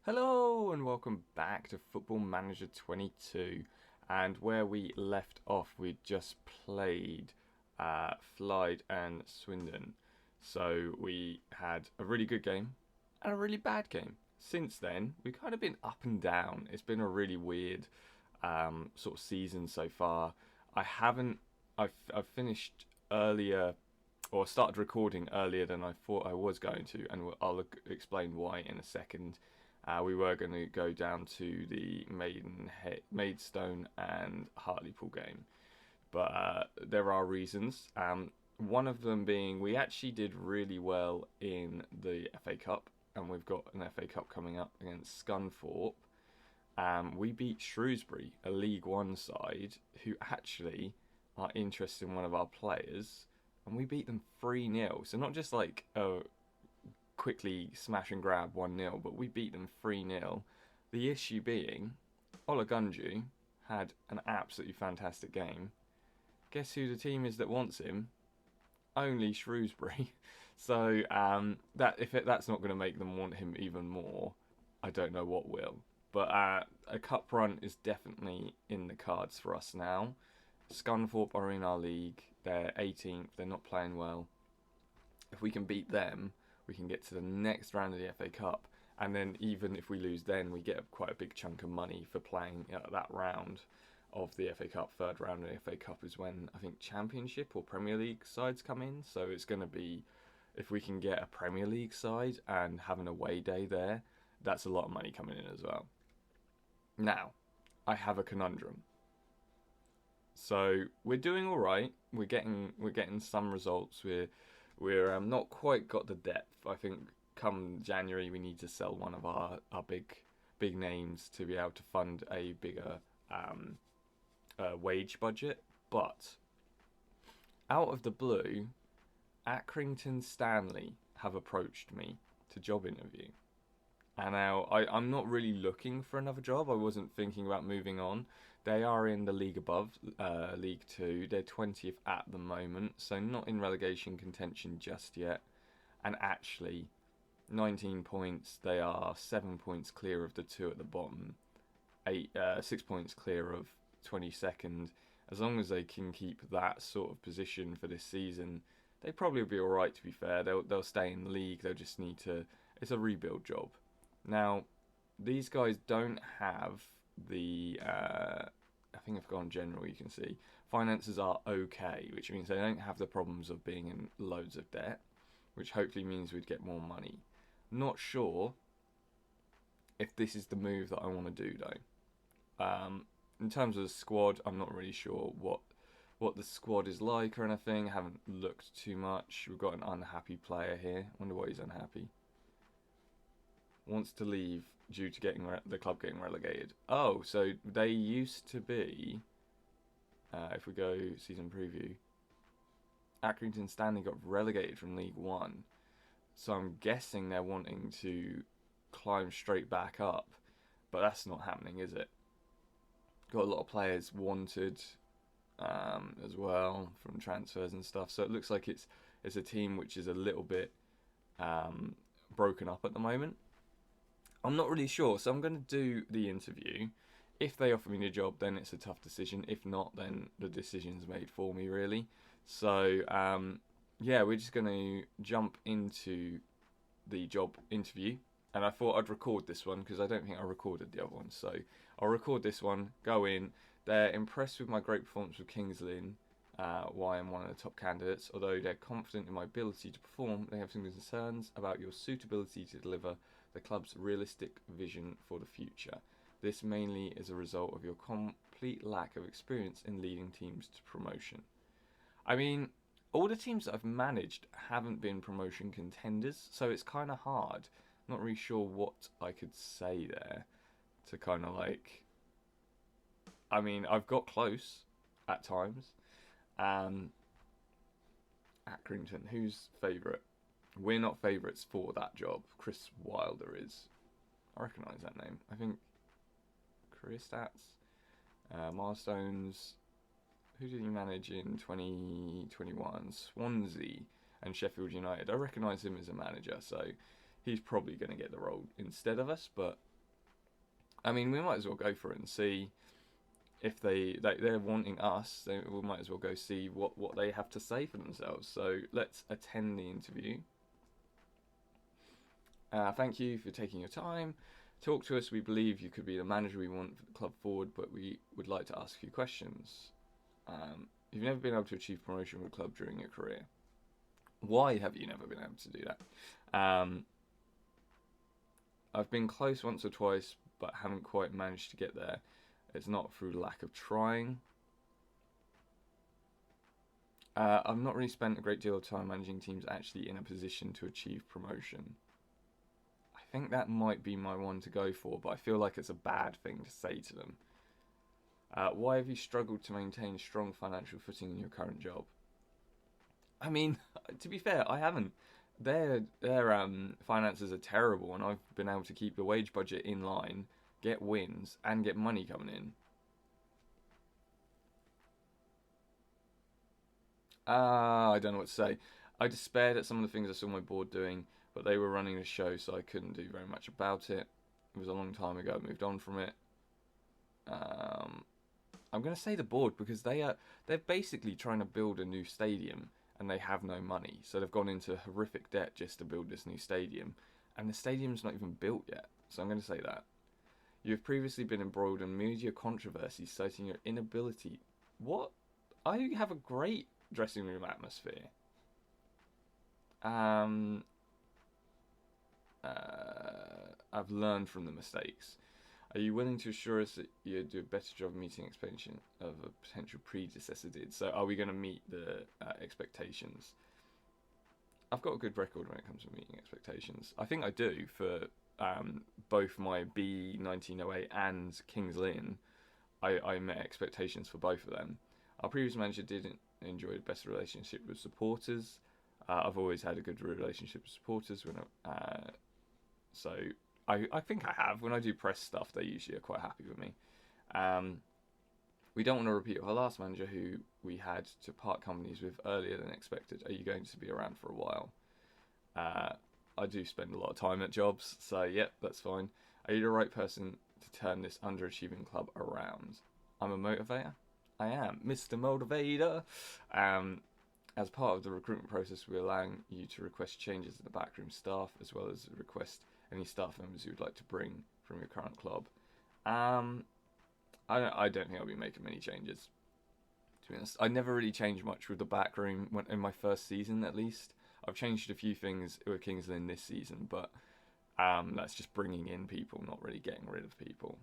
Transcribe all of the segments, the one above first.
Hello and welcome back to Football Manager 22. And where we left off, we just played Floyd and Swindon. So we had a really good game and a really bad game. Since then, we've kind of been up and down. It's been a really weird sort of season so far. I haven't. I've finished earlier or started recording earlier than I thought I was going to, and I'll explain why in a second. We were going to go down to the Maidstone and Hartlepool game, but there are reasons. One of them being we actually did really well in the FA Cup, and we've got an FA Cup coming up against Scunthorpe. We beat Shrewsbury, a League One side, who actually are interested in one of our players, and we beat them 3-0. So not just like a quickly smash and grab 1-0, but we beat them 3-0. The issue being, Olagunju had an absolutely fantastic game. Guess who the team is that wants him? Only Shrewsbury. So that's not going to make them want him even more, I don't know what will. But a cup run is definitely in the cards for us now. Scunthorpe are in our league. They're 18th. They're not playing well. If we can beat them, we can get to the next round of the FA Cup, and then even if we lose then, we get quite a big chunk of money for playing that round of the FA Cup. Third round of the FA Cup is when I think Championship or Premier League sides come in, so it's going to be, if we can get a Premier League side and have an away day there, that's a lot of money coming in as well. Now, I have a conundrum. So we're doing all right. We're getting some results. We're not quite got the depth. I think come January we need to sell one of our big names to be able to fund a bigger wage budget. But out of the blue, Accrington Stanley have approached me to job interview. And now I'm not really looking for another job. I wasn't thinking about moving on. They are in the league above, League 2. They're 20th at the moment, so not in relegation contention just yet. And actually, 19 points. They are 7 points clear of the two at the bottom. 6 points clear of 22nd. As long as they can keep that sort of position for this season, they probably will be all right. To be fair, they'll stay in the league. They'll just need to. It's a rebuild job. Now, these guys don't have the. I think I've gone general. You can see finances are okay, which means they don't have the problems of being in loads of debt, which hopefully means we'd get more money. Not sure if this is the move that I want to do though. In terms of the squad, I'm not really sure what the squad is like or anything. I haven't looked too much. We've got an unhappy player here. I wonder why he's unhappy. Wants to leave due to the club getting relegated. Oh, so they used to be, if we go season preview, Accrington Stanley got relegated from League 1. So I'm guessing they're wanting to climb straight back up. But that's not happening, is it? Got a lot of players wanted as well from transfers and stuff. So it looks like it's a team which is a little bit broken up at the moment. I'm not really sure, so I'm going to do the interview. If they offer me the job, then it's a tough decision. If not, then the decision's made for me, really. So, yeah, we're just going to jump into the job interview. And I thought I'd record this one because I don't think I recorded the other one. So I'll record this one, go in. They're impressed with my great performance with Kings Lynn, why I'm one of the top candidates. Although they're confident in my ability to perform, they have some concerns about your suitability to deliver the club's realistic vision for the future. This mainly is a result of your complete lack of experience in leading teams to promotion. I mean, all the teams that I've managed haven't been promotion contenders, so it's kind of hard. Not really sure what I could say there to kind of like. I mean, I've got close at times. Accrington, who's favourite? We're not favourites for that job. Chris Wilder is. I recognise that name. I think Chris Stats. Milestones. Who did he manage in 2021? Swansea and Sheffield United. I recognise him as a manager, so he's probably going to get the role instead of us, but I mean, we might as well go for it and see if they're wanting us. So we might as well go see what they have to say for themselves. So let's attend the interview. Thank you for taking your time. Talk to us. We believe you could be the manager we want for the club forward, but we would like to ask a few questions. You've never been able to achieve promotion with the club during your career. Why have you never been able to do that? I've been close once or twice, but haven't quite managed to get there. It's not through lack of trying. I've not really spent a great deal of time managing teams actually in a position to achieve promotion. I think that might be my one to go for, but I feel like it's a bad thing to say to them. Why have you struggled to maintain strong financial footing in your current job? I mean, to be fair, I haven't. Their finances are terrible, and I've been able to keep the wage budget in line, get wins, and get money coming in. I don't know what to say. I despaired at some of the things I saw my board doing, but they were running the show, so I couldn't do very much about it. It was a long time ago. I moved on from it. I'm going to say the board because they're basically trying to build a new stadium and they have no money, so they've gone into horrific debt just to build this new stadium, and the stadium's not even built yet. So I'm going to say that. You have previously been embroiled in media controversies, citing your inability. What? I have a great dressing room atmosphere. I've learned from the mistakes. Are you willing to assure us that you do a better job meeting expectation of a potential predecessor did? So are we going to meet the expectations? I've got a good record when it comes to meeting expectations. I think I do for both my B1908 and Kings Lynn. I met expectations for both of them. Our previous manager didn't enjoy the best relationship with supporters. I've always had a good relationship with supporters. So I think I have. When I do press stuff, they usually are quite happy with me. We don't want to repeat our last manager who we had to part companies with earlier than expected. Are you going to be around for a while? I do spend a lot of time at jobs, so yep, that's fine. Are you the right person to turn this underachieving club around? I'm a motivator. I am Mr. Motivator. As part of the recruitment process, we're allowing you to request changes in the backroom staff, as well as request any staff members you would like to bring from your current club. I don't think I'll be making many changes, to be honest. I never really changed much with the backroom in my first season, at least. I've changed a few things with Kings Lynn this season, but that's just bringing in people, not really getting rid of people.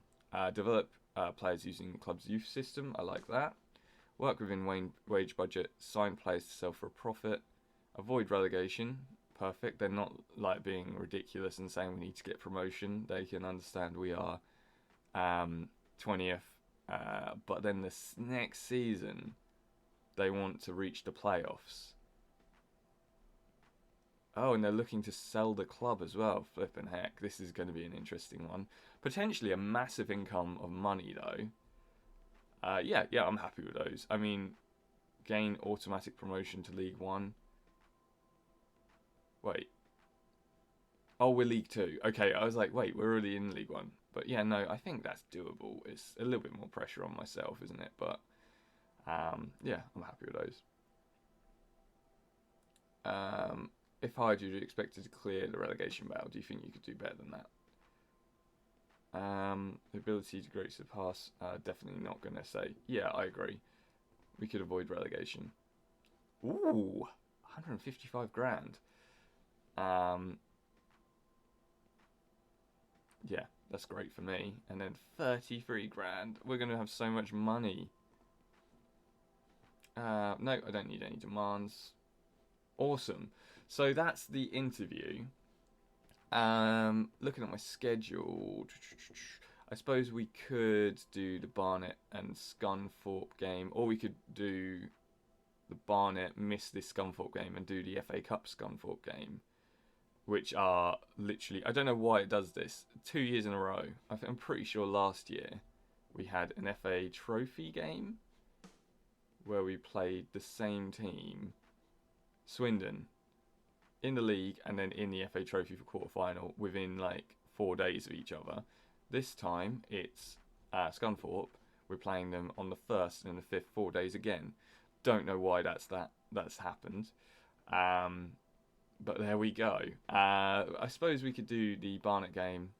Develop players using the club's youth system. I like that. Work within wage budget. Sign players to sell for a profit. Avoid relegation. Perfect. They're not like being ridiculous and saying we need to get promotion. They can understand we are 20th, but then this next season they want to reach the playoffs. Oh, and they're looking to sell the club as well. Flippin' heck, this is going to be an interesting one. Potentially a massive income of money though. Yeah, I'm happy with those. I mean, gain automatic promotion to League One. Wait. Oh, we're League Two. Okay, I was like, wait, we're already in League One. But yeah, no, I think that's doable. It's a little bit more pressure on myself, isn't it? But yeah, I'm happy with those. If hired, you'd expect to clear the relegation battle. Do you think you could do better than that? The ability to greatly surpass, definitely not going to say. Yeah, I agree. We could avoid relegation. Ooh, 155 grand. Yeah, that's great for me. And then 33 grand. We're going to have so much money. No, I don't need any demands. Awesome. So that's the interview. Looking at my schedule, I suppose we could do the Barnet and Scunthorpe game, or we could do the Barnet, miss this Scunthorpe game, and do the FA Cup Scunthorpe game, which are literally, I don't know why it does this, 2 years in a row. I'm pretty sure last year we had an FA Trophy game where we played the same team, Swindon, in the league and then in the FA Trophy for quarter-final within like 4 days of each other. This time it's Scunthorpe. We're playing them on the 1st and the 5th, 4 days again. Don't know why that's happened. Um, but there we go. I suppose we could do the Barnet game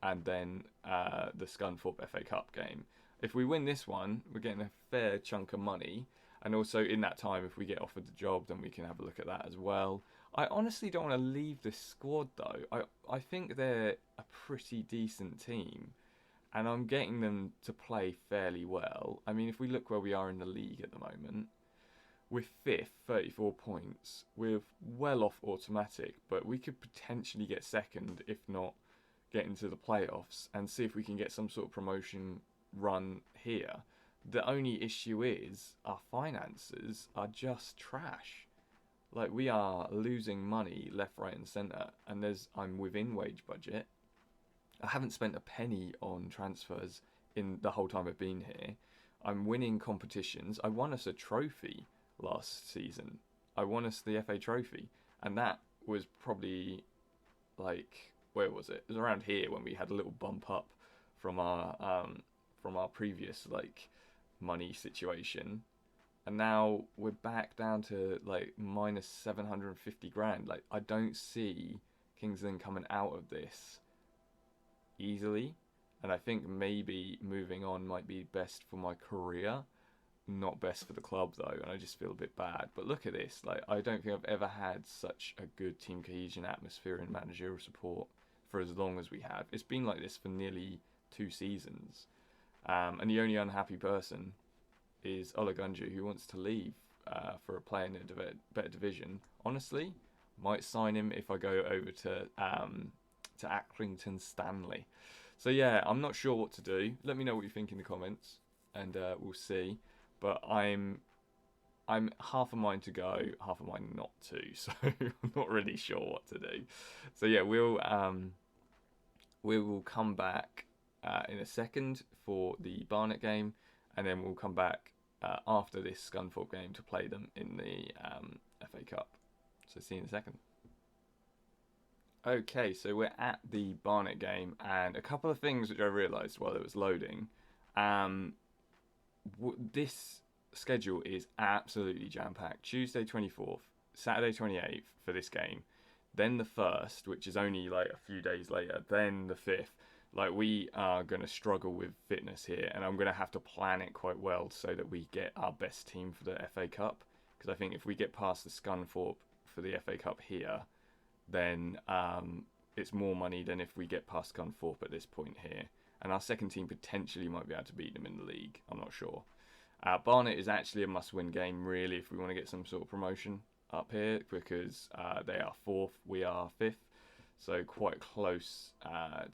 and then the Scunthorpe FA Cup game. If we win this one, we're getting a fair chunk of money. And also in that time, if we get offered the job, then we can have a look at that as well. I honestly don't want to leave this squad though. I think they're a pretty decent team. And I'm getting them to play fairly well. I mean, if we look where we are in the league at the moment, we're 5th, 34 points. We're well off automatic, but we could potentially get second, if not get into the playoffs, and see if we can get some sort of promotion run here. The only issue is our finances are just trash. Like, we are losing money left, right, and centre, and I'm within wage budget. I haven't spent a penny on transfers in the whole time I've been here. I'm winning competitions. I won us a trophy last season. I won us the FA trophy, and that was probably like, where was it? It was around here when we had a little bump up from our previous like money situation, and now we're back down to like minus 750 grand. Like, I don't see Kings Lynn coming out of this easily, and I think maybe moving on might be best for my career, not best for the club though, and I just feel a bit bad. But look at this, like, I don't think I've ever had such a good team cohesion, atmosphere and managerial support for as long as we have. It's been like this for nearly 2 seasons, and the only unhappy person is Ola Gunju, who wants to leave for a player in a better division. Honestly, might sign him if I go over to Accrington Stanley. So yeah, I'm not sure what to do. Let me know what you think in the comments, and we'll see. But I'm half a mind to go, half a mind not to. So I'm not really sure what to do. So yeah, we will come back in a second for the Barnet game, and then we'll come back after this Scunthorpe game to play them in the FA Cup. So see you in a second. Okay, so we're at the Barnet game, and a couple of things which I realised while it was loading. This schedule is absolutely jam-packed. Tuesday 24th, Saturday 28th for this game, then the 1st, which is only like a few days later, then the 5th. Like, we are going to struggle with fitness here, and I'm going to have to plan it quite well so that we get our best team for the FA Cup. Because I think if we get past the Scunthorpe for the FA Cup here, then it's more money than if we get past Scunthorpe at this point here. And our second team potentially might be able to beat them in the league. I'm not sure. Barnet is actually a must-win game, really, if we want to get some sort of promotion up here, because they are 4th, we are 5th. So quite a close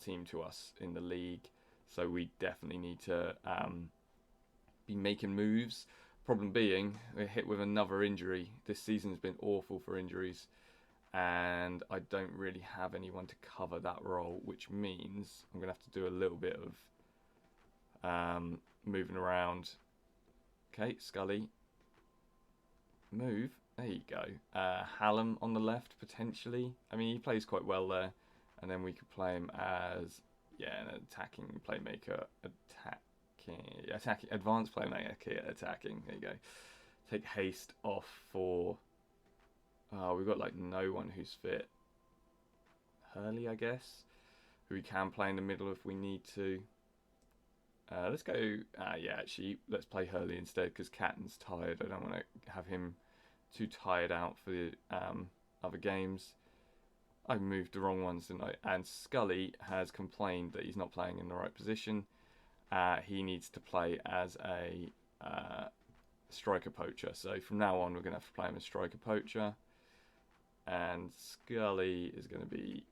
team to us in the league. So we definitely need to be making moves. Problem being, we're hit with another injury. This season's been awful for injuries, and I don't really have anyone to cover that role, which means I'm going to have to do a little bit of moving around. Okay, Scully. Move. There you go. Hallam on the left, potentially. I mean, he plays quite well there. And then we could play him as, yeah, an attacking playmaker. Advanced playmaker, attacking. There you go. Take Haste off for... Oh, we've got, like, no one who's fit. Hurley, I guess, who we can play in the middle if we need to. Let's go... yeah, actually, let's play Hurley instead, because Catton's tired. I don't want to have him too tired out for the other games. I moved the wrong ones, didn't I? And Scully has complained that he's not playing in the right position. He needs to play as a striker poacher. So from now on, we're going to have to play him as striker poacher. And Scully is going to be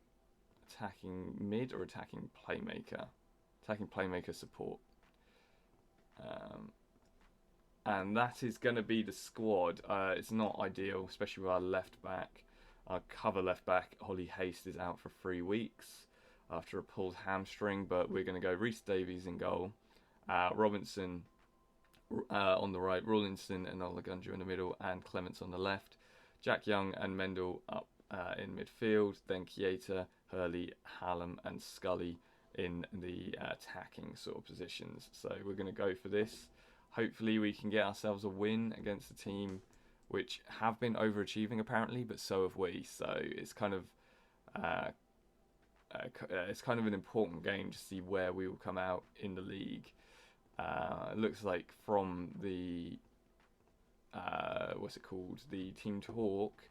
attacking mid or attacking playmaker? Attacking playmaker support. And that is going to be the squad. It's not ideal, especially with our left back. Our cover left back, Holly Haste, is out for 3 weeks after a pulled hamstring, but we're going to go Rhys Davies in goal, Robinson on the right, Rawlinson and Olagunju in the middle, and Clements on the left. Jack Young and Mendel up in midfield, then Kieta, Hurley, Hallam and Scully in the attacking sort of positions. So we're going to go for this. Hopefully we can get ourselves a win against a team which have been overachieving apparently, but so have we. So it's kind of an important game to see where we will come out in the league. It looks like from the the team talk,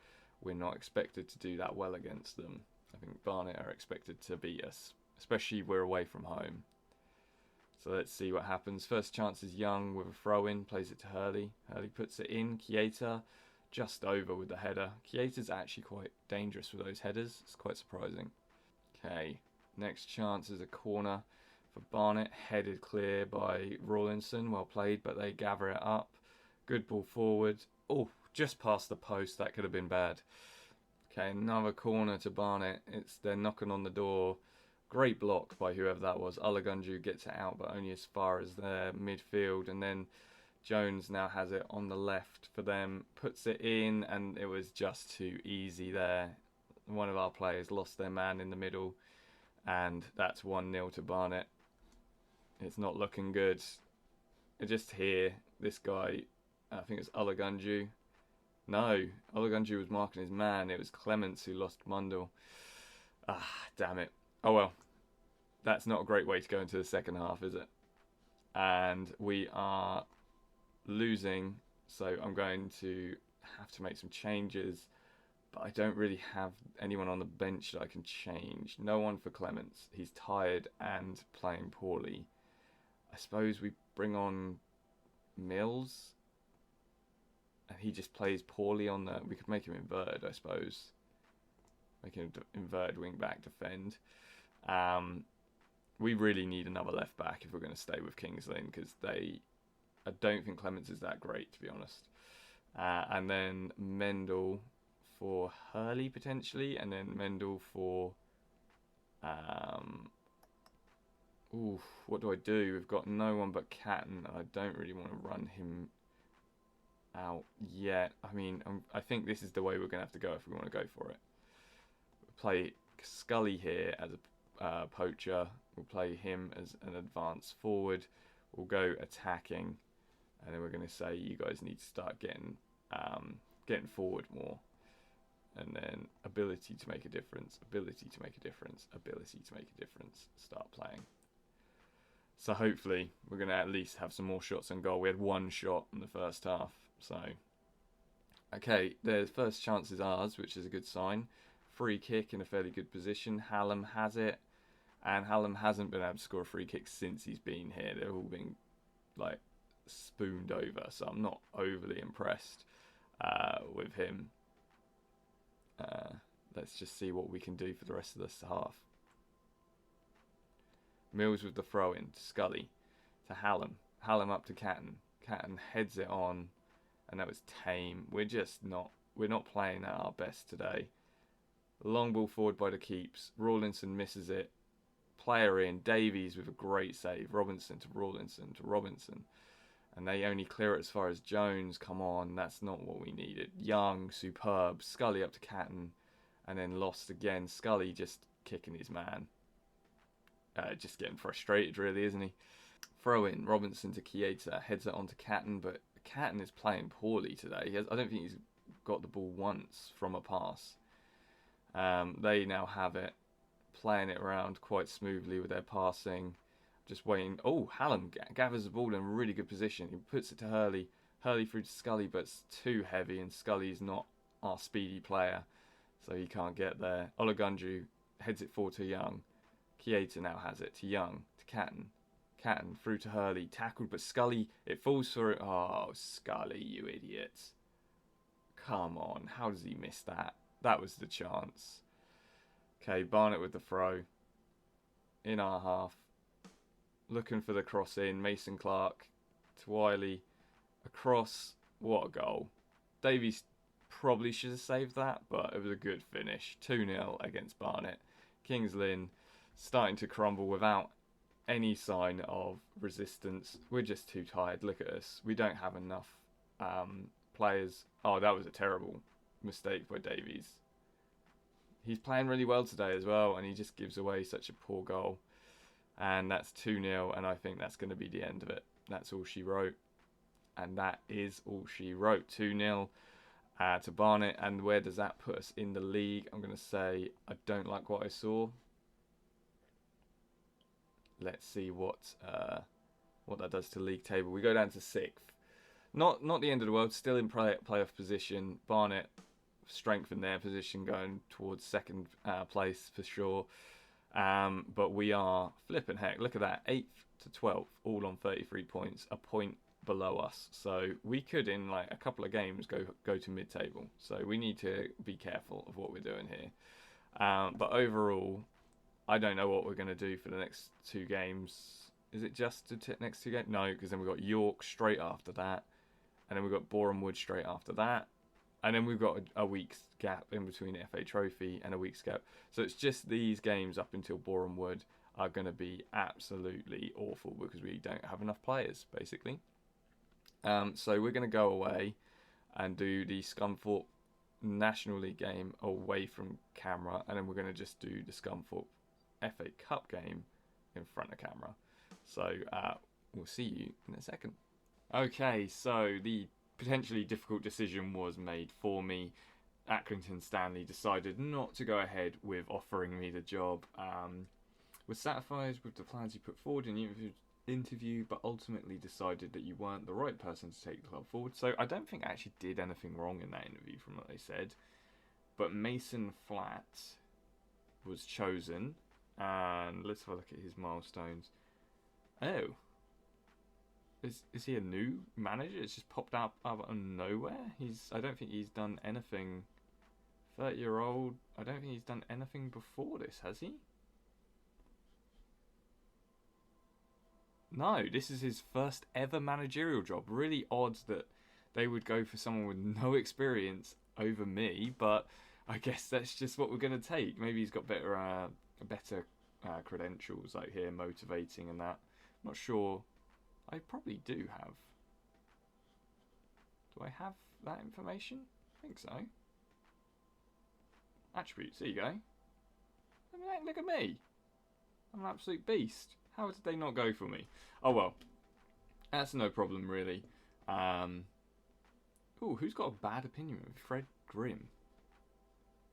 we're not expected to do that well against them. I think Barnet are expected to beat us, especially we're away from home. So let's see what happens. First chance is Young with a throw-in, plays it to Hurley. Hurley puts it in. Chiesa just over with the header. Chiesa's actually quite dangerous with those headers. It's quite surprising. Okay, next chance is a corner for Barnet, headed clear by Rawlinson. Well played, but they gather it up. Good ball forward. Oh, just past the post. That could have been bad. Okay, another corner to Barnet. They're knocking on the door. Great block by whoever that was. Olagunju gets it out, but only as far as their midfield. And then Jones now has it on the left for them. Puts it in, and it was just too easy there. One of our players lost their man in the middle, and that's 1-0 to Barnet. It's not looking good. Just here, this guy, I think it's Olagunju. No, Olagunju was marking his man. It was Clements who lost Mundell. Ah, damn it. Oh well, that's not a great way to go into the second half, is it? And we are losing, so I'm going to have to make some changes, but I don't really have anyone on the bench that I can change. No one for Clements. He's tired and playing poorly. I suppose we bring on Mills, and he just plays poorly on the... We could make him inverted, I suppose. Make him inverted wing back defend. We really need another left back if we're going to stay with Kings Lynn, because I don't think Clements is that great, to be honest. And then Mendel for Hurley potentially, and then Mendel for what do I do? We've got no one but Catton, and I don't really want to run him out yet. I mean, I think this is the way we're going to have to go if we want to go for it. We'll play Scully here as a poacher. We'll play him as an advanced forward. We'll go attacking, and then we're going to say you guys need to start getting forward more. And then ability to make a difference, ability to make a difference, ability to make a difference. Start playing. So hopefully we're going to at least have some more shots on goal. We had one shot in the first half. So, okay, the first chance is ours, which is a good sign. Free kick in a fairly good position. Hallam has it. And Hallam hasn't been able to score a free kick since he's been here. They've all been, like, spooned over. So I'm not overly impressed with him. Let's just see what we can do for the rest of this half. Mills with the throw-in to Scully, to Hallam. Hallam up to Catton. Catton heads it on, and that was tame. We're not playing at our best today. Long ball forward by the keeps. Rawlinson misses it. Player in. Davies with a great save. Robinson to Rawlinson to Robinson. And they only clear it as far as Jones. Come on, that's not what we needed. Young, superb. Scully up to Catton. And then lost again. Scully just kicking his man. Just getting frustrated, really, isn't he? Throw in. Robinson to Chiesa. Heads it on to Catton. But Catton is playing poorly today. I don't think he's got the ball once from a pass. They now have it. Playing it around quite smoothly with their passing. Just waiting. Oh, Hallam gathers the ball in a really good position. He puts it to Hurley. Hurley through to Scully, but it's too heavy, and Scully's not our speedy player, so he can't get there. Olagunju heads it forward to Young. Chiesa now has it to Young, to Catton. Catton through to Hurley. Tackled, but Scully, it falls for it. Oh, Scully, you idiot. Come on, how does he miss that? That was the chance. Okay, Barnet with the throw. In our half. Looking for the cross in. Mason Clark to Wiley. Across. What a goal. Davies probably should have saved that, but it was a good finish. 2-0 against Barnet. Kings Lynn starting to crumble without any sign of resistance. We're just too tired. Look at us. We don't have enough players. Oh, that was a terrible mistake by Davies. He's playing really well today as well, and he just gives away such a poor goal. And that's 2-0, and I think that's going to be the end of it. That's all she wrote. And that is all she wrote. 2-0 to Barnet. And where does that put us in the league? I'm going to say I don't like what I saw. Let's see what that does to the league table. We go down to 6th. Not the end of the world. Still in playoff position. Barnet strengthened their position going towards 2nd place for sure. But we are flipping heck. Look at that. 8th to 12th, all on 33 points. A point below us. So we could, in like a couple of games, go to mid-table. So we need to be careful of what we're doing here. But overall, I don't know what we're going to do for the next 2 games. Is it just the next 2 games? No, because then we've got York straight after that. And then we've got Boreham Wood straight after that. And then we've got a week's gap in between the FA Trophy and a week's gap. So it's just these games up until Boreham Wood are going to be absolutely awful because we don't have enough players, basically. So we're going to go away and do the Scunthorpe National League game away from camera. And then we're going to just do the Scunthorpe FA Cup game in front of camera. So we'll see you in a second. Okay, so the potentially difficult decision was made for me. Accrington Stanley decided not to go ahead with offering me the job. Was satisfied with the plans you put forward in the interview, but ultimately decided that you weren't the right person to take the club forward. So I don't think I actually did anything wrong in that interview from what they said. But Mason Flatt was chosen. And let's have a look at his milestones. Oh. Is he a new manager? It's just popped out of nowhere. I don't think he's done anything. 30-year-old. I don't think he's done anything before this, has he? No, this is his first ever managerial job. Really odd that they would go for someone with no experience over me, but I guess that's just what we're going to take. Maybe he's got better credentials, like here, motivating and that. I'm not sure. I probably do have. Do I have that information? I think so. Attributes, there you go. I mean, look at me. I'm an absolute beast. How did they not go for me? Oh well. That's no problem, really. Ooh, who's got a bad opinion of Fred Grimm?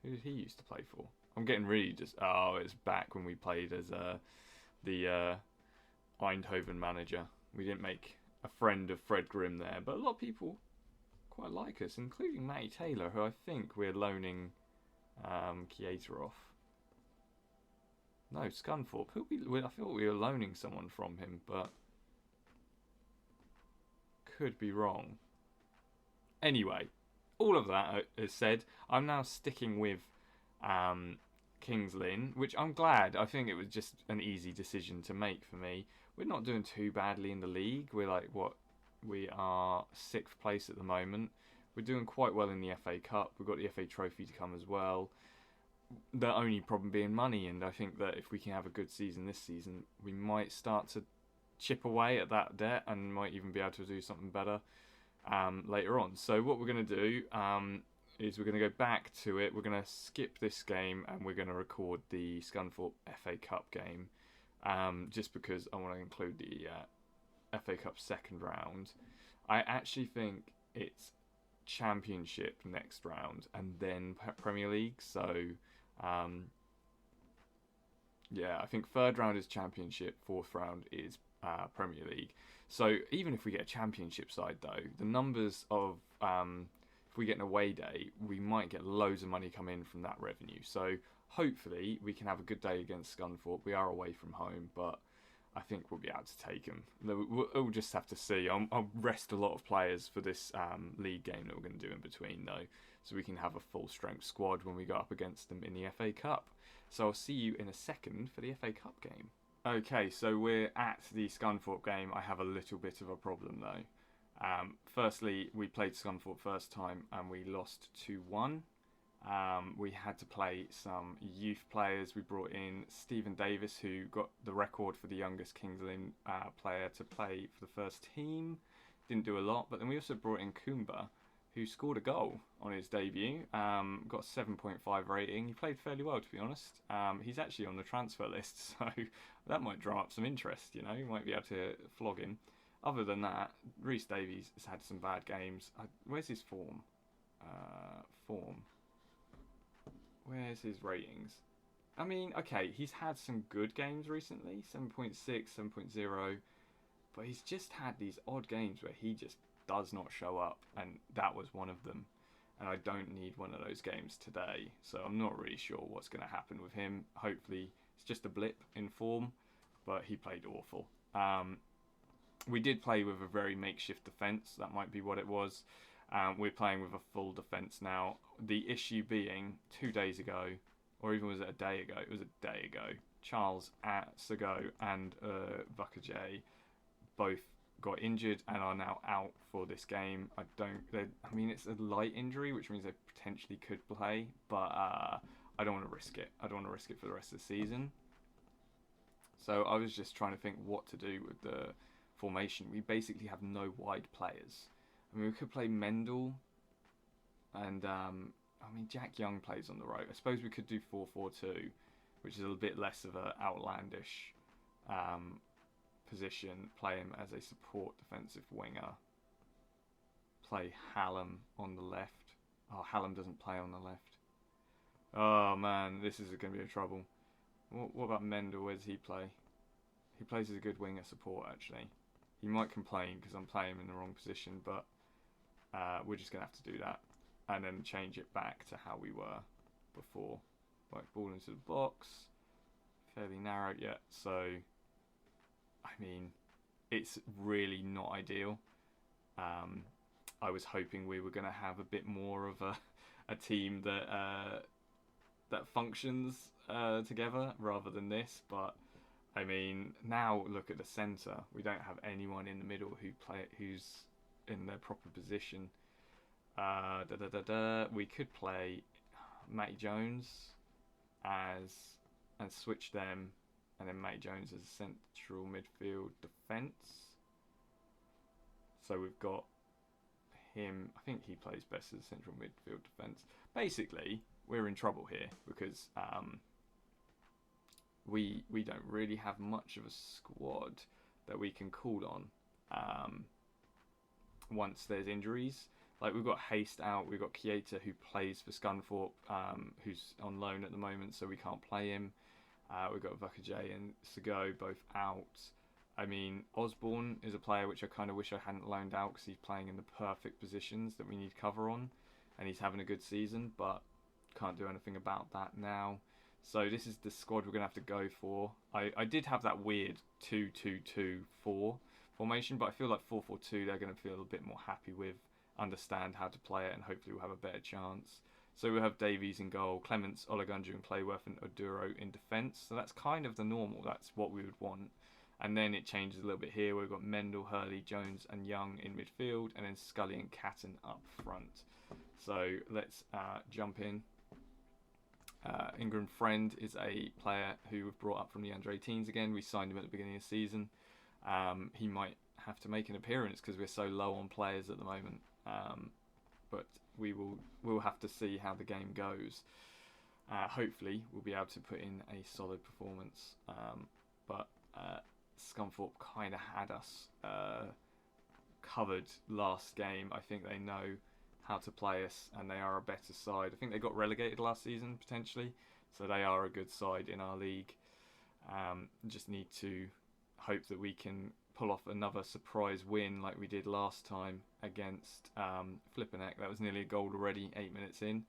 Who did he used to play for? I'm getting really just... Oh, it's back when we played as the Eindhoven manager. We didn't make a friend of Fred Grimm there, but a lot of people quite like us, including Matty Taylor, who I think we're loaning Chiesa off. No, Scunthorpe. I thought we were loaning someone from him, but could be wrong. Anyway, all of that is said. I'm now sticking with Kings Lynn, which I'm glad. I think it was just an easy decision to make for me. We're not doing too badly in the league. We're like, we are 6th place at the moment. We're doing quite well in the FA Cup. We've got the FA Trophy to come as well. The only problem being money, and I think that if we can have a good season this season, we might start to chip away at that debt and might even be able to do something better later on. So what we're going to do is we're going to go back to it. We're going to skip this game and we're going to record the Scunthorpe FA Cup game. Just because I want to include the FA Cup 2nd round. I actually think it's Championship next round and then Premier League. So, yeah, I think 3rd round is Championship, 4th round is Premier League. So even if we get a Championship side, though, the numbers of... if we get an away day, we might get loads of money come in from that revenue. So... hopefully, we can have a good day against Scunthorpe. We are away from home, but I think we'll be able to take them. We'll just have to see. I'll rest a lot of players for this league game that we're going to do in between, though, so we can have a full-strength squad when we go up against them in the FA Cup. So I'll see you in a second for the FA Cup game. Okay, so we're at the Scunthorpe game. I have a little bit of a problem, though. Firstly, we played Scunthorpe first time, and we lost 2-1. We had to play some youth players. We brought in Stephen Davis, who got the record for the youngest Kings Lynn player to play for the first team. Didn't do a lot, but then we also brought in Kumba, who scored a goal on his debut. Got a 7.5 rating. He played fairly well, to be honest. He's actually on the transfer list, so that might drum up some interest. You might be able to flog him. Other than that, Reece Davies has had some bad games. Where's his form? Where's his ratings? I mean, okay, he's had some good games recently, 7.6, 7.0, but he's just had these odd games where he just does not show up, and that was one of them. And I don't need one of those games today, so I'm not really sure what's going to happen with him. Hopefully, it's just a blip in form, but he played awful. We did play with a very makeshift defence. That might be what it was. We're playing with a full defence now. The issue being 2 days ago, or even was it a day ago? It was a day ago. Charles Sago and Vakajay both got injured and are now out for this game. I mean, it's a light injury, which means they potentially could play, but I don't want to risk it. I don't want to risk it for the rest of the season. So I was just trying to think what to do with the formation. We basically have no wide players. I mean, we could play Mendel, and I mean, Jack Young plays on the right. I suppose we could do 4-4-2, which is a bit less of an outlandish position. Play him as a support defensive winger. Play Hallam on the left. Oh, Hallam doesn't play on the left. Oh man, this is going to be a trouble. What about Mendel? Where does he play? He plays as a good winger support, actually. He might complain because I'm playing him in the wrong position, but we're just going to have to do that. And then change it back to how we were before. Work ball into the box. Fairly narrow yet, so I mean, it's really not ideal. I was hoping we were going to have a bit more of a team that functions together rather than this, but I mean, now look at the centre. We don't have anyone in the middle who's in their proper position. We could play Matty Jones and switch them, and then Matty Jones as a central midfield defence. So we've got him. I think he plays best as a central midfield defence. Basically, we're in trouble here because we don't really have much of a squad that we can call on once there's injuries. Like, we've got Haste out, we've got Kieta, who plays for Scunthorpe, who's on loan at the moment, so we can't play him. We've got Vakajay and Sago both out. I mean, Osborne is a player which I kind of wish I hadn't loaned out because he's playing in the perfect positions that we need cover on, and he's having a good season, but can't do anything about that now. So this is the squad we're going to have to go for. I did have that weird 2-2-2-4 formation, but I feel like 4-4-2 they're going to feel a bit more happy with, understand how to play it, and hopefully we'll have a better chance. So we'll have Davies in goal, Clements, Olagunju and Clayworth and Oduro in defence. So that's kind of the normal, that's what we would want. And then it changes a little bit here. We've got Mendel, Hurley, Jones and Young in midfield, and then Scully and Catton up front. So let's jump in. Ingram Friend is a player who we've brought up from the under-18s again. We signed him at the beginning of the season. He might have to make an appearance because we're so low on players at the moment. But we'll have to see how the game goes. Hopefully we'll be able to put in a solid performance. But Scunthorpe kind of had us covered last game. I think they know how to play us, and they are a better side. I think they got relegated last season potentially, so they are a good side in our league. Just need to hope that we can pull off another surprise win like we did last time against Flipperneck. That was nearly a goal already, 8 minutes in.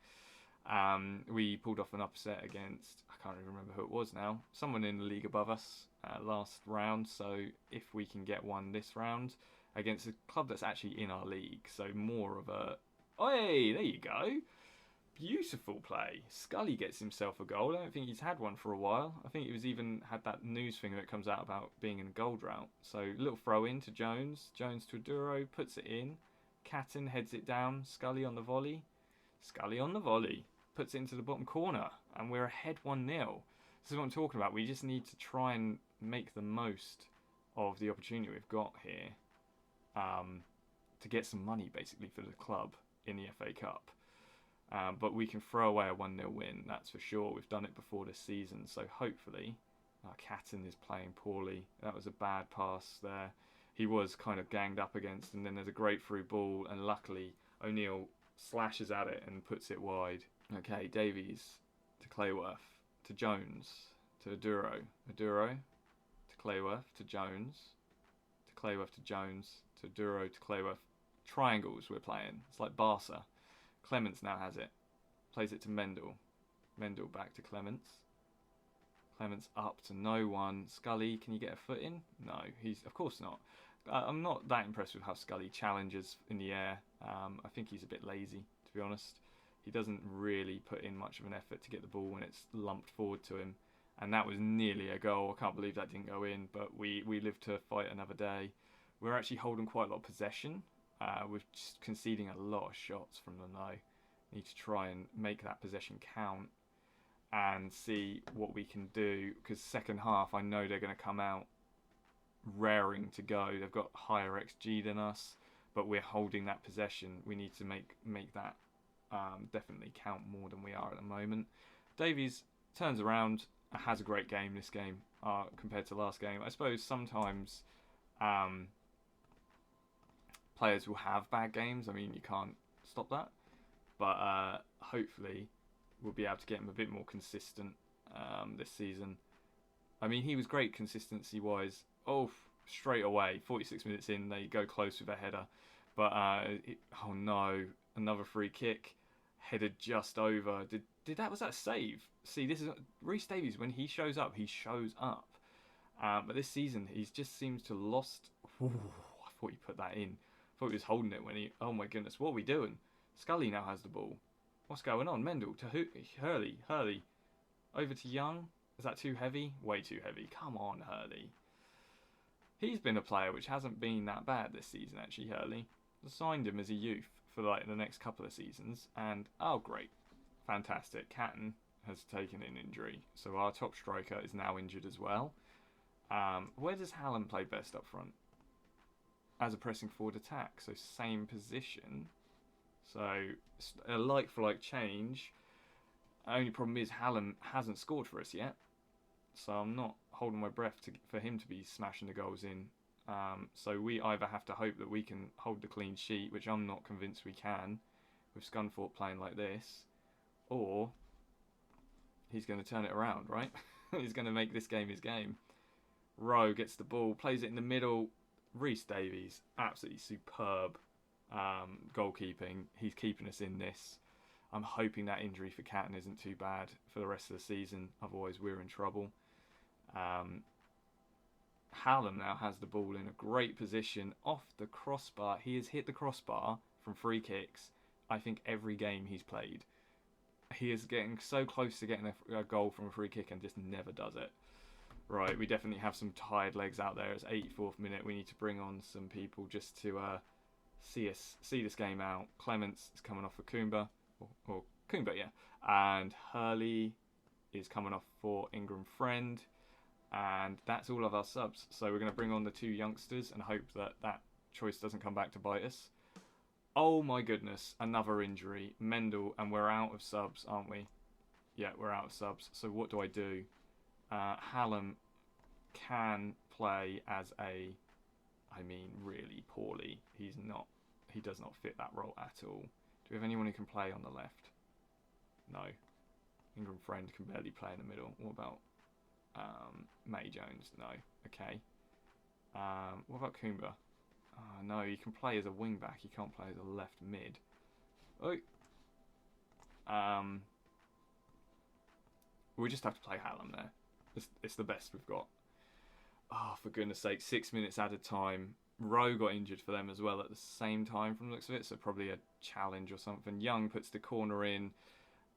We pulled off an upset against, I can't even remember who it was now, someone in the league above us last round. So if we can get one this round against a club that's actually in our league, so more of a, hey, there you go. Beautiful play. Scully gets himself a goal. I don't think he's had one for a while. I think he was even had that news thing that comes out about being in a goal drought. So little throw in to Jones. Jones to Oduro, puts it in. Catton heads it down. Scully on the volley. Scully on the volley. Puts it into the bottom corner. And we're ahead 1-0. This is what I'm talking about. We just need to try and make the most of the opportunity we've got here. To get some money basically for the club. in the FA Cup. But we can throw away a 1-0 win, that's for sure. We've done it before this season, so hopefully... Catton is playing poorly. That was a bad pass there. He was kind of ganged up against, and then there's a great through ball, and luckily O'Neill slashes at it and puts it wide. Okay, Davies to Clayworth, to Jones, to Aduro, to Clayworth, to Jones, to Clayworth, to Jones, to Aduro, to Clayworth. Triangles we're playing. It's like Barca. Clements now has it. Plays it to Mendel. Mendel back to Clements. Clements up to no one. Scully, can you get a foot in? No, he's of course not. I'm not that impressed with how Scully challenges in the air. I think he's a bit lazy, to be honest. He doesn't really put in much of an effort to get the ball when it's lumped forward to him. And that was nearly a goal. I can't believe that didn't go in, but we live to fight another day. We're actually holding quite a lot of possession. We're just conceding a lot of shots from them though. Need to try and make that possession count and see what we can do, because second half I know they're going to come out raring to go. They've got higher XG than us, but we're holding that possession. We need to make that definitely count more than we are at the moment. Davies turns around, has a great game this game compared to last game. I suppose sometimes players will have bad games. I mean, you can't stop that, but hopefully we'll be able to get him a bit more consistent this season. I mean, he was great consistency-wise. Oh, straight away, 46 minutes in, they go close with a header. But, oh no, another free kick. Headed just over. Was that a save? See, this is Rhys Davies. When he shows up, he shows up. But this season, he just seems to lost... Ooh, I thought he put that in. I thought he was holding it when he... Oh my goodness, what are we doing? Scully now has the ball. What's going on? Mendel to Hurley. Over to Young. Is that too heavy? Way too heavy. Come on, Hurley. He's been a player which hasn't been that bad this season, actually, Hurley. I signed him as a youth for like the next couple of seasons, and oh great. Fantastic. Catton has taken an injury, so our top striker is now injured as well. Where does Hallam play best up front? As a pressing forward attack, so same position. So, a like-for-like change. Only problem is Hallam hasn't scored for us yet. So I'm not holding my breath for him to be smashing the goals in. So we either have to hope that we can hold the clean sheet, which I'm not convinced we can, with Scunthorpe playing like this, or he's going to turn it around, right? He's going to make this game his game. Rowe gets the ball, plays it in the middle. Rhys Davies, absolutely superb. Goalkeeping. He's keeping us in this. I'm hoping that injury for Catton isn't too bad for the rest of the season, otherwise we're in trouble. Hallam now has the ball in a great position off the crossbar. He has hit the crossbar from free kicks, I think, every game he's played. He is getting so close to getting a goal from a free kick and just never does it. Right, we definitely have some tired legs out there. It's 84th minute. We need to bring on some people just to see this game out. Clements is coming off for Coomber, or Coomber, yeah, and Hurley is coming off for Ingram Friend, and that's all of our subs. So we're going to bring on the two youngsters and hope that choice doesn't come back to bite us. Oh my goodness, another injury, Mendel, and we're out of subs, aren't we? Yeah, we're out of subs. So what do I do? Hallam can play as really poorly. He does not fit that role at all. Do we have anyone who can play on the left? No. Ingram Friend can barely play in the middle. What about Matty Jones? No. Okay. What about Coomber? Oh, no, he can play as a wing back. He can't play as a left mid. Oh. We just have to play Hallam there. It's the best we've got. Oh, for goodness sake, 6 minutes added time. Rowe got injured for them as well at the same time from the looks of it, so probably a challenge or something. Young puts the corner in,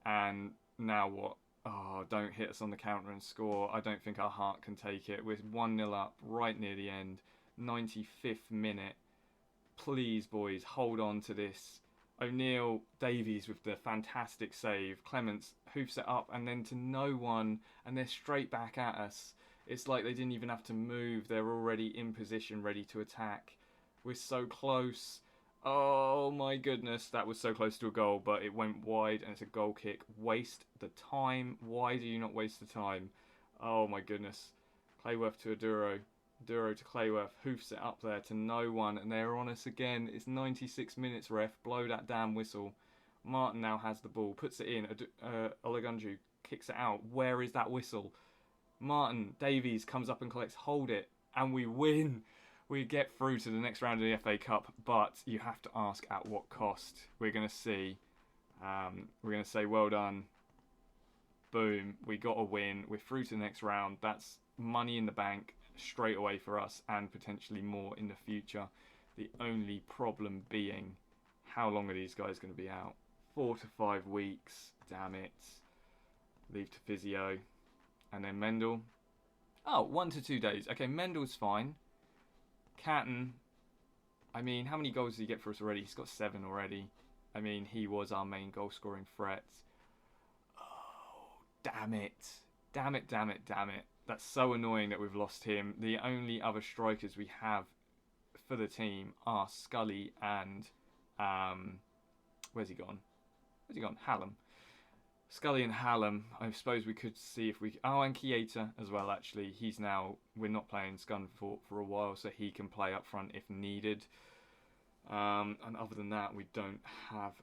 and now what? Oh, don't hit us on the counter and score. I don't think our heart can take it. We're 1-0 up right near the end. 95th minute. Please, boys, hold on to this. O'Neill, Davies with the fantastic save. Clements hoofs it up and then to no one, and they're straight back at us. It's like they didn't even have to move. They're already in position, ready to attack. We're so close. Oh my goodness, that was so close to a goal, but it went wide and it's a goal kick. Waste the time. Why do you not waste the time? Oh my goodness. Clayworth to Aduro. Aduro to Clayworth. Hoofs it up there to no one, and they're on us again. It's 96 minutes, ref. Blow that damn whistle. Martin now has the ball, puts it in. Olagunju kicks it out. Where is that whistle? Martin Davies comes up and collects. Hold it, and we win. We get through to the next round of the FA Cup, but you have to ask at what cost. We're going to see. We're going to say well done. Boom, we got a win. We're through to the next round. That's money in the bank straight away for us, and potentially more in the future. The only problem being, how long are these guys going to be out? 4 to 5 weeks. Damn it. Leave to physio. And then Mendel. Oh, 1 to 2 days. Okay, Mendel's fine. Catton, I mean, how many goals did he get for us already? He's got 7 already. I mean, he was our main goal scoring threat. Oh, damn it. Damn it, damn it, damn it. That's so annoying that we've lost him. The only other strikers we have for the team are Scully and... where's he gone? Where's he gone? Hallam. Scully and Hallam. I suppose we could see if we... Oh, and Chiesa as well, actually. He's now... We're not playing Scunthorpe for a while, so he can play up front if needed. And other than that, we don't have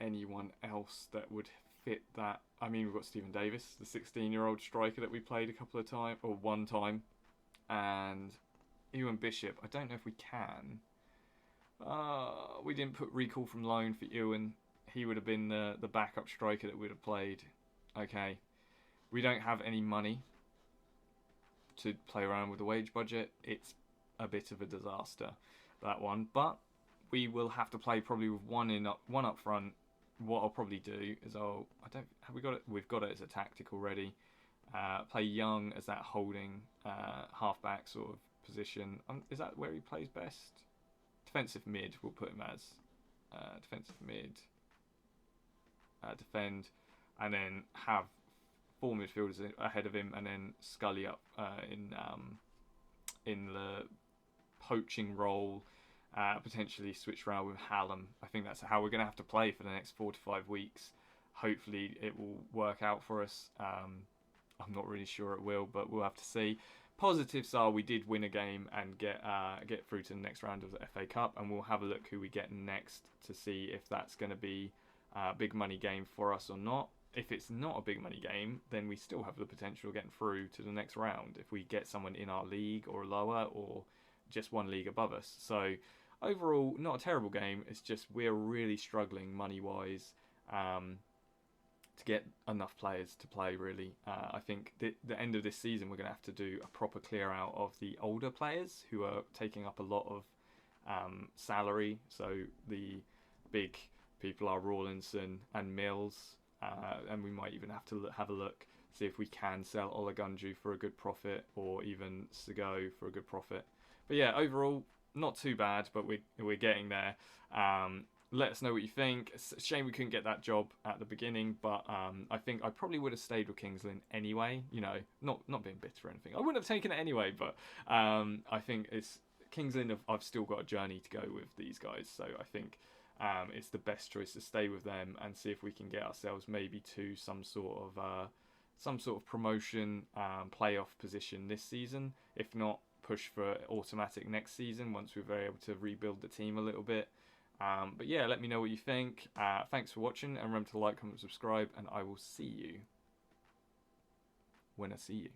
anyone else that would fit that. I mean, we've got Stephen Davis, the 16-year-old striker that we played a couple of times, or one time. And Ewan Bishop. I don't know if we can. We didn't put recall from loan for Ewan. He would have been the backup striker that would have played. Okay. We don't have any money to play around with the wage budget. It's a bit of a disaster, that one. But we will have to play probably with one up front. What I'll probably do is have we got it? We've got it as a tactic already. Play Young as that holding halfback sort of position. Is that where he plays best? Defensive mid, we'll put him as. Defensive mid. Defend, and then have 4 midfielders ahead of him, and then Scully up in the poaching role. Potentially switch around with Hallam. I think that's how we're going to have to play for the next 4 to 5 weeks. Hopefully it will work out for us. I'm not really sure it will, but we'll have to see. Positives are we did win a game and get through to the next round of the FA Cup, and we'll have a look who we get next to see if that's going to be a big money game for us or not. If it's not a big money game, then we still have the potential of getting through to the next round if we get someone in our league or lower, or just one league above us. So overall, not a terrible game. It's just we're really struggling money-wise to get enough players to play, really. I think the end of this season, we're going to have to do a proper clear out of the older players who are taking up a lot of salary. So the big people are Rawlinson and Mills, and we might even have to have a look, see if we can sell Olagunju for a good profit, or even Sego for a good profit. But yeah, overall, not too bad, but we're getting there. Let us know what you think. It's a shame we couldn't get that job at the beginning, but I think I probably would have stayed with Kings Lynn anyway. You know, not being bitter or anything. I wouldn't have taken it anyway, but I think it's Kings Lynn. I've still got a journey to go with these guys, so I think it's the best choice to stay with them and see if we can get ourselves maybe to some sort of promotion, playoff position this season. If not, push for automatic next season once we're able to rebuild the team a little bit. But yeah, let me know what you think. Thanks for watching, and remember to like, comment, subscribe, and I will see you when I see you.